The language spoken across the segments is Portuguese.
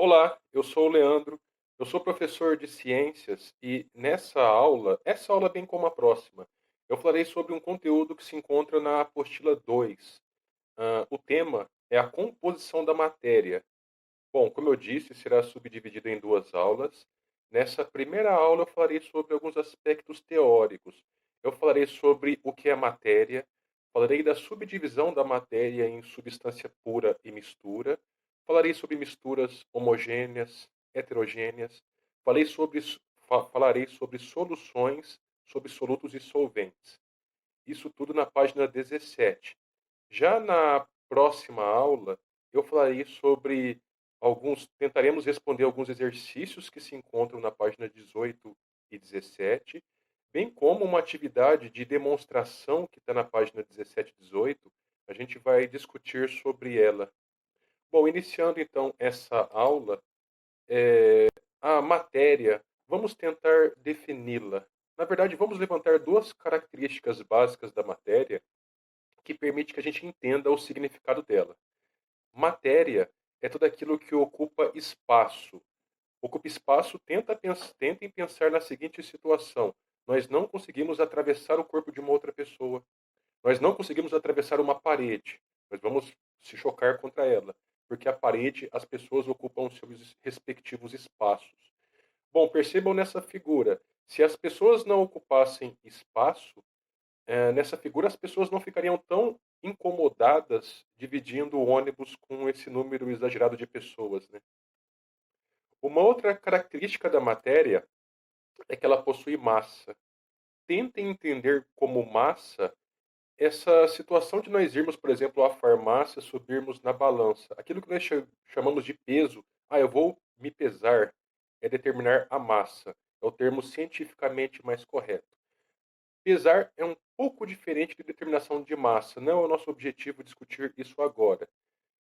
Olá, eu sou o Leandro, eu sou professor de ciências e nessa aula, essa aula bem como a próxima, eu falarei sobre um conteúdo que se encontra na apostila 2. O tema é a composição da matéria. Bom, como eu disse, será subdividido em duas aulas. Nessa primeira aula, eu falarei sobre alguns aspectos teóricos. Eu falarei sobre o que é matéria, falarei da subdivisão da matéria em substância pura e mistura, falarei sobre misturas homogêneas, heterogêneas, falarei sobre soluções, sobre solutos e solventes. Isso tudo na página 17. Já na próxima aula, eu falarei sobre tentaremos responder alguns exercícios que se encontram na página 18 e 17, bem como uma atividade de demonstração que está na página 17 e 18, a gente vai discutir sobre ela. Bom, iniciando então essa aula, a matéria, vamos tentar defini-la. Na verdade, vamos levantar duas características básicas da matéria que permite que a gente entenda o significado dela. Matéria é tudo aquilo que ocupa espaço. Ocupa espaço, tentem pensar na seguinte situação: nós não conseguimos atravessar o corpo de uma outra pessoa. Nós não conseguimos atravessar uma parede. Nós vamos se chocar contra ela, porque a parede, as pessoas ocupam seus respectivos espaços. Bom, percebam nessa figura, se as pessoas não ocupassem espaço, nessa figura as pessoas não ficariam tão incomodadas dividindo o ônibus com esse número exagerado de pessoas, né? Uma outra característica da matéria é que ela possui massa. Tentem entender como massa essa situação de nós irmos, por exemplo, à farmácia, subirmos na balança. Aquilo que nós chamamos de peso. Eu vou me pesar, é determinar a massa. É o termo cientificamente mais correto. Pesar é um pouco diferente de determinação de massa. Não é o nosso objetivo discutir isso agora.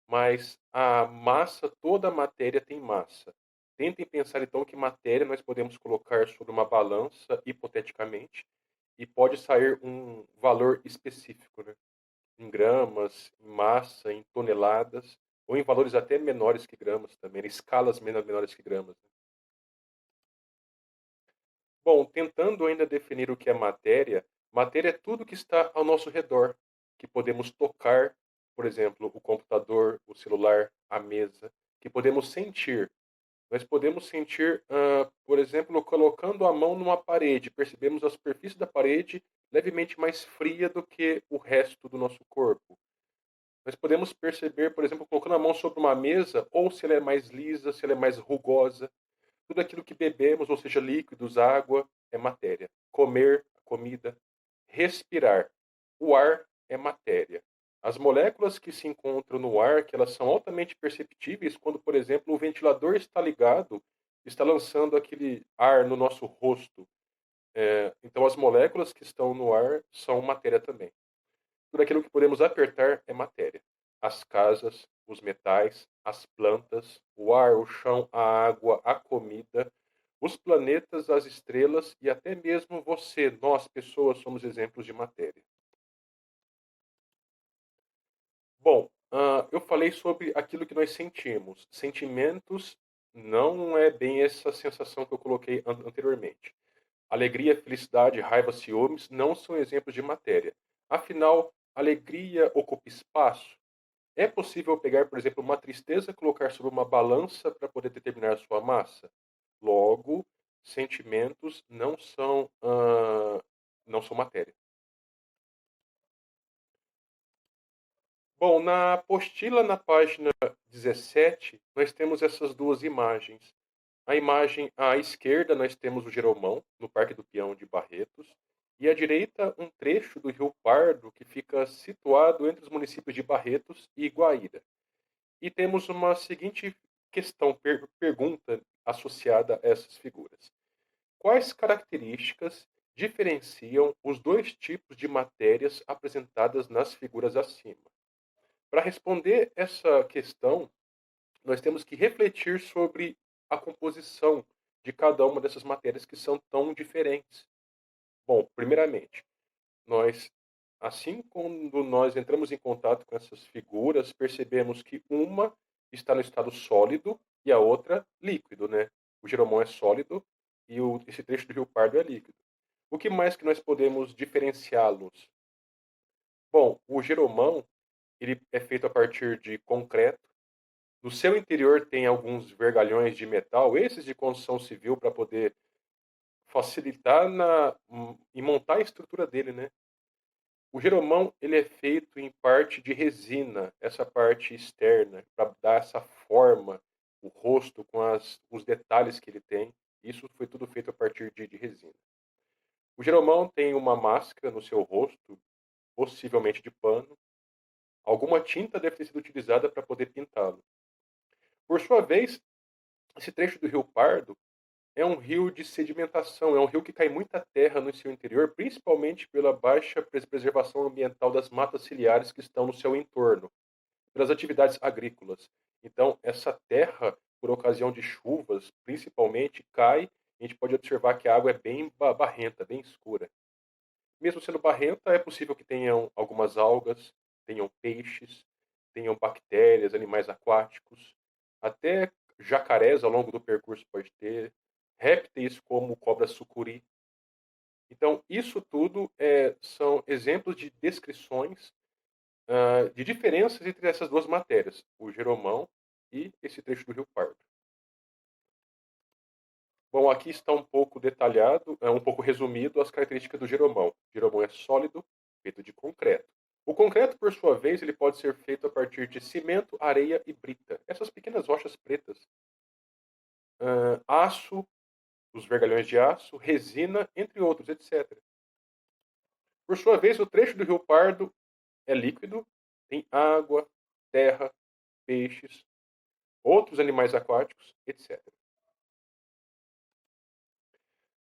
Mas a massa, toda a matéria tem massa. Tentem pensar então que matéria nós podemos colocar sobre uma balança, hipoteticamente, e pode sair um valor específico, né? Em gramas, em massa, em toneladas, ou em valores até menores que gramas também, em escalas menores que gramas, né? Bom, tentando ainda definir o que é matéria, matéria é tudo que está ao nosso redor, que podemos tocar, por exemplo, o computador, o celular, a mesa, que podemos sentir. Nós podemos sentir, por exemplo, colocando a mão numa parede, percebemos a superfície da parede levemente mais fria do que o resto do nosso corpo. Nós podemos perceber, por exemplo, colocando a mão sobre uma mesa, ou se ela é mais lisa, se ela é mais rugosa. Tudo aquilo que bebemos, ou seja, líquidos, água, é matéria. Comer, comida. Respirar. O ar é matéria. As moléculas que se encontram no ar, que elas são altamente perceptíveis quando, por exemplo, o ventilador está ligado, está lançando aquele ar no nosso rosto. Então, as moléculas que estão no ar são matéria também. Tudo aquilo que podemos apertar é matéria. As casas, os metais, as plantas, o ar, o chão, a água, a comida, os planetas, as estrelas e até mesmo você, nós, pessoas, somos exemplos de matéria. Bom, eu falei sobre aquilo que nós sentimos. Sentimentos não é bem essa sensação que eu coloquei anteriormente. Alegria, felicidade, raiva, ciúmes não são exemplos de matéria. Afinal, alegria ocupa espaço. É possível pegar, por exemplo, uma tristeza e colocar sobre uma balança para poder determinar a sua massa? Logo, sentimentos não são matéria. Bom, na apostila, na página 17, nós temos essas duas imagens. A imagem à esquerda, nós temos o Jeromão, no Parque do Peão de Barretos, e à direita, um trecho do Rio Pardo, que fica situado entre os municípios de Barretos e Guaíra. E temos uma seguinte pergunta associada a essas figuras. Quais características diferenciam os dois tipos de matérias apresentadas nas figuras acima? Para responder essa questão, nós temos que refletir sobre a composição de cada uma dessas matérias que são tão diferentes. Bom, primeiramente, nós, assim quando nós entramos em contato com essas figuras, percebemos que uma está no estado sólido e a outra líquido, né. O Jeromão é sólido e esse trecho do Rio Pardo é líquido. O que mais que nós podemos diferenciá-los? Bom, o Jeromão, ele é feito a partir de concreto. No seu interior tem alguns vergalhões de metal, esses de construção civil para poder facilitar em montar a estrutura dele, né. O Jeromão, ele é feito em parte de resina, essa parte externa, para dar essa forma, o rosto com os detalhes que ele tem. Isso foi tudo feito a partir de resina. O Jeromão tem uma máscara no seu rosto, possivelmente de pano. Alguma tinta deve ter sido utilizada para poder pintá-lo. Por sua vez, esse trecho do Rio Pardo é um rio de sedimentação, é um rio que cai muita terra no seu interior, principalmente pela baixa preservação ambiental das matas ciliares que estão no seu entorno, pelas atividades agrícolas. Então, essa terra, por ocasião de chuvas, principalmente, cai, e a gente pode observar que a água é bem barrenta, bem escura. Mesmo sendo barrenta, é possível que tenham algumas algas, tenham peixes, tenham bactérias, animais aquáticos, até jacarés ao longo do percurso pode ter, répteis como cobra sucuri. Então, isso tudo são exemplos de descrições de diferenças entre essas duas matérias, o Jeromão e esse trecho do Rio Pardo. Bom, aqui está um pouco detalhado, um pouco resumido as características do Jeromão. O Jeromão é sólido, feito de concreto. O concreto, por sua vez, ele pode ser feito a partir de cimento, areia e brita. Essas pequenas rochas pretas. Aço, os vergalhões de aço, resina, entre outros, etc. Por sua vez, o trecho do Rio Pardo é líquido, tem água, terra, peixes, outros animais aquáticos, etc.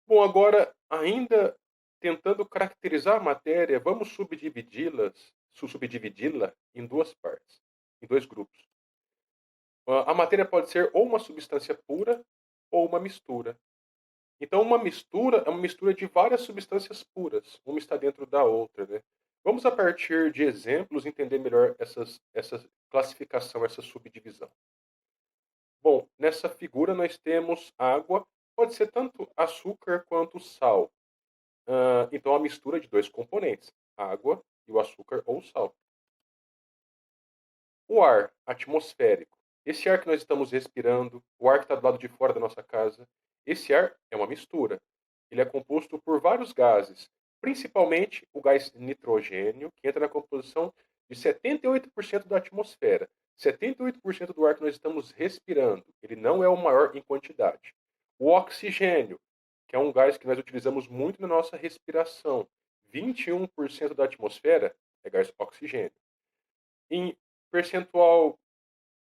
Bom, agora, ainda tentando caracterizar a matéria, vamos subdividi-la em duas partes, em dois grupos. A matéria pode ser ou uma substância pura ou uma mistura. Então, uma mistura é uma mistura de várias substâncias puras, uma está dentro da outra, né? Vamos, a partir de exemplos, entender melhor essa classificação, essa subdivisão. Bom, nessa figura nós temos água, pode ser tanto açúcar quanto sal. Então, a mistura de dois componentes, água e o açúcar ou sal. O ar atmosférico. Esse ar que nós estamos respirando, o ar que está do lado de fora da nossa casa, esse ar é uma mistura. Ele é composto por vários gases, principalmente o gás nitrogênio, que entra na composição de 78% da atmosfera. 78% do ar que nós estamos respirando, ele não é o maior em quantidade. O oxigênio, que é um gás que nós utilizamos muito na nossa respiração. 21% da atmosfera é gás oxigênio. Em percentual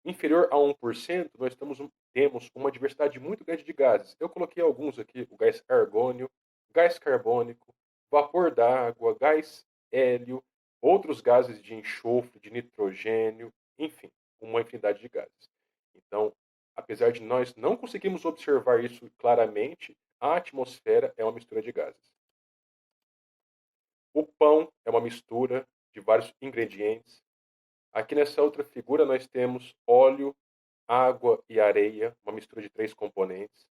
inferior a 1%, temos uma diversidade muito grande de gases. Eu coloquei alguns aqui: o gás argônio, gás carbônico, vapor d'água, gás hélio, outros gases de enxofre, de nitrogênio, enfim, uma infinidade de gases. Então, apesar de nós não conseguirmos observar isso claramente, a atmosfera é uma mistura de gases. O pão é uma mistura de vários ingredientes. Aqui nessa outra figura nós temos óleo, água e areia, uma mistura de três componentes.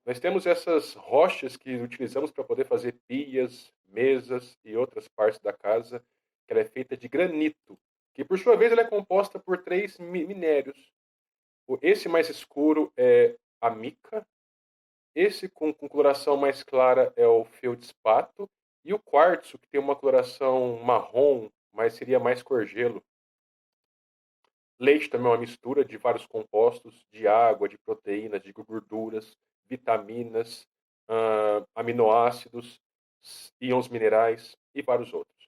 Nós temos essas rochas que utilizamos para poder fazer pias, mesas e outras partes da casa, que ela é feita de granito, que por sua vez ela é composta por três minérios. Esse mais escuro é a mica, esse com coloração mais clara é o feldspato, e o quartzo, que tem uma coloração marrom, mas seria mais cor gelo. Leite também é uma mistura de vários compostos, de água, de proteínas, de gorduras, vitaminas, aminoácidos, íons minerais e vários outros.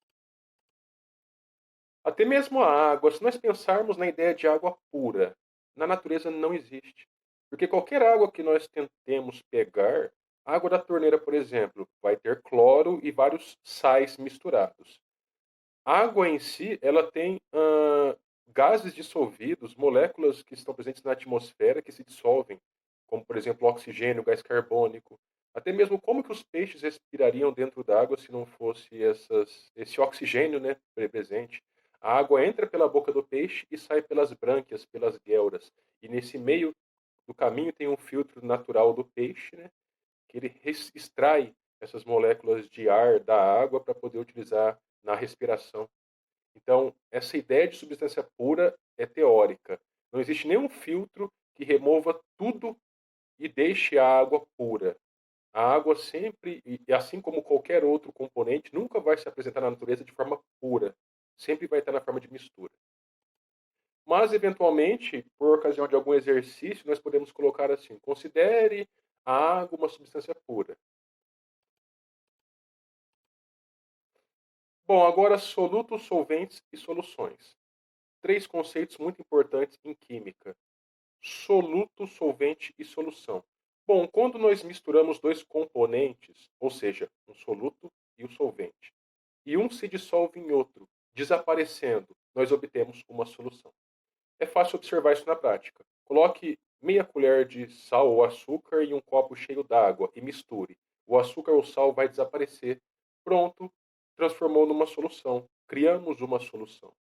Até mesmo a água, se nós pensarmos na ideia de água pura, na natureza não existe. Porque qualquer água que nós tentemos pegar, a água da torneira, por exemplo, vai ter cloro e vários sais misturados. A água em si, ela tem gases dissolvidos, moléculas que estão presentes na atmosfera que se dissolvem, como por exemplo o oxigênio, o gás carbônico, até mesmo como que os peixes respirariam dentro d'água se não fosse esse oxigênio, né, presente. A água entra pela boca do peixe e sai pelas brânquias, pelas guelras. E nesse meio do caminho tem um filtro natural do peixe, né, que ele extrai essas moléculas de ar da água para poder utilizar na respiração. Então, essa ideia de substância pura é teórica. Não existe nenhum filtro que remova tudo e deixe a água pura. A água sempre, e assim como qualquer outro componente, nunca vai se apresentar na natureza de forma pura. Sempre vai estar na forma de mistura. Mas, eventualmente, por ocasião de algum exercício, nós podemos colocar assim: considere a água uma substância pura. Bom, agora solutos, solventes e soluções. Três conceitos muito importantes em química: soluto, solvente e solução. Bom, quando nós misturamos dois componentes, ou seja, um soluto e o solvente, e um se dissolve em outro, desaparecendo, nós obtemos uma solução. É fácil observar isso na prática. Coloque meia colher de sal ou açúcar em um copo cheio d'água e misture. O açúcar ou sal vai desaparecer. Pronto, transformou numa solução. Criamos uma solução.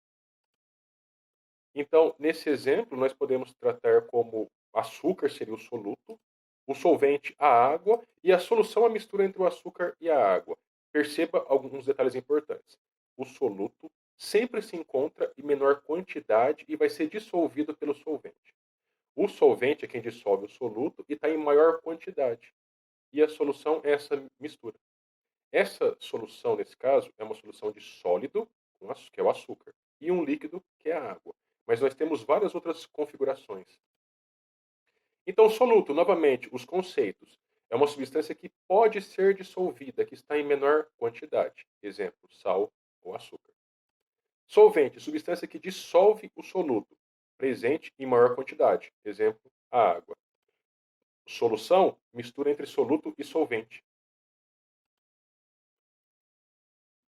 Então, nesse exemplo, nós podemos tratar como açúcar seria o soluto, o solvente a água e a solução a mistura entre o açúcar e a água. Perceba alguns detalhes importantes. O soluto sempre se encontra em menor quantidade e vai ser dissolvido pelo solvente. O solvente é quem dissolve o soluto e está em maior quantidade. E a solução é essa mistura. Essa solução, nesse caso, é uma solução de sólido, que é o açúcar, e um líquido, que é a água. Mas nós temos várias outras configurações. Então, soluto, novamente, os conceitos. É uma substância que pode ser dissolvida, que está em menor quantidade. Exemplo, sal ou açúcar. Solvente, substância que dissolve o soluto, presente em maior quantidade. Exemplo, a água. Solução, mistura entre soluto e solvente.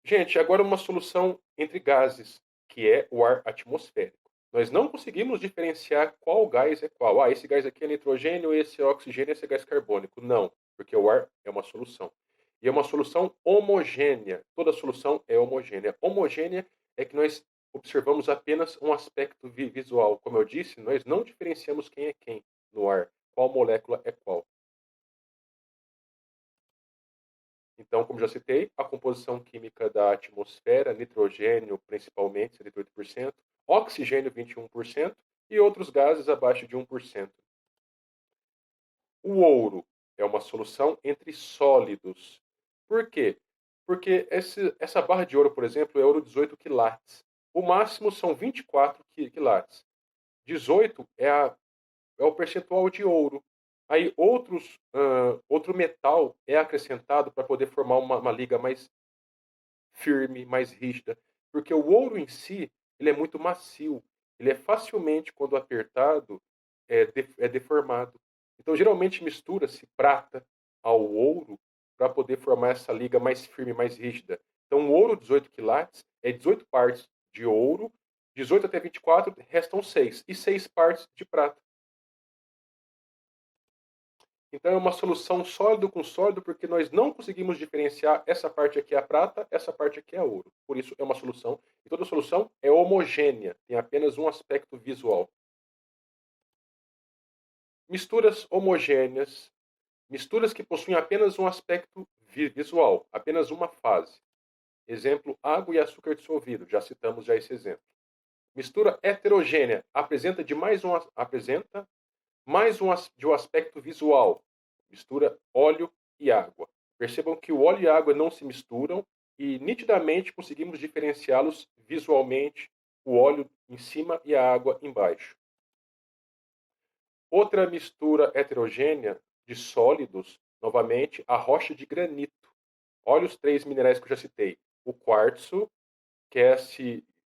Gente, agora uma solução entre gases, que é o ar atmosférico. Nós não conseguimos diferenciar qual gás é qual. Ah, esse gás aqui é nitrogênio, esse é oxigênio, esse é gás carbônico. Não, porque o ar é uma solução. E é uma solução homogênea. Toda solução é homogênea. Homogênea é que nós observamos apenas um aspecto visual. Como eu disse, nós não diferenciamos quem é quem no ar, qual molécula é qual. Então, como já citei, a composição química da atmosfera, nitrogênio principalmente, 78%, oxigênio 21% e outros gases abaixo de 1%. O ouro é uma solução entre sólidos. Por quê? Porque essa barra de ouro, por exemplo, é ouro 18 quilates. O máximo são 24 quilates. 18 é o percentual de ouro. Aí outro metal é acrescentado para poder formar uma liga mais firme, mais rígida, porque o ouro em si ele é muito macio, ele é facilmente, quando apertado, é deformado. Então, geralmente mistura-se prata ao ouro para poder formar essa liga mais firme, mais rígida. Então, o ouro 18 quilates é 18 partes de ouro, 18 até 24 restam 6, e 6 partes de prata. Então é uma solução sólido com sólido porque nós não conseguimos diferenciar essa parte aqui é a prata, essa parte aqui é ouro. Por isso é uma solução. E toda solução é homogênea, tem apenas um aspecto visual. Misturas homogêneas, misturas que possuem apenas um aspecto visual, apenas uma fase. Exemplo, água e açúcar dissolvido, já citamos já esse exemplo. Mistura heterogênea, apresenta mais de um aspecto visual. Mistura óleo e água. Percebam que o óleo e a água não se misturam e nitidamente conseguimos diferenciá-los visualmente, o óleo em cima e a água embaixo. Outra mistura heterogênea de sólidos, novamente, a rocha de granito. Olha os três minerais que eu já citei. O quartzo, que é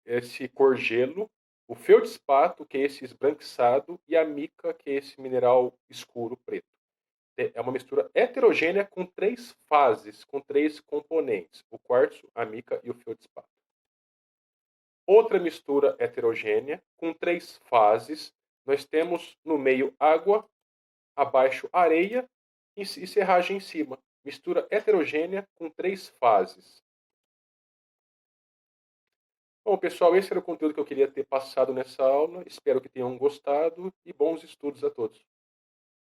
esse cor gelo, o feldspato, que é esse esbranquiçado, e a mica, que é esse mineral escuro preto. É uma mistura heterogênea com três fases, com três componentes: o quartzo, a mica e o feldspato. Outra mistura heterogênea com três fases, nós temos no meio água, abaixo areia e serragem em cima. Mistura heterogênea com três fases. Bom, pessoal, esse era o conteúdo que eu queria ter passado nessa aula. Espero que tenham gostado e bons estudos a todos.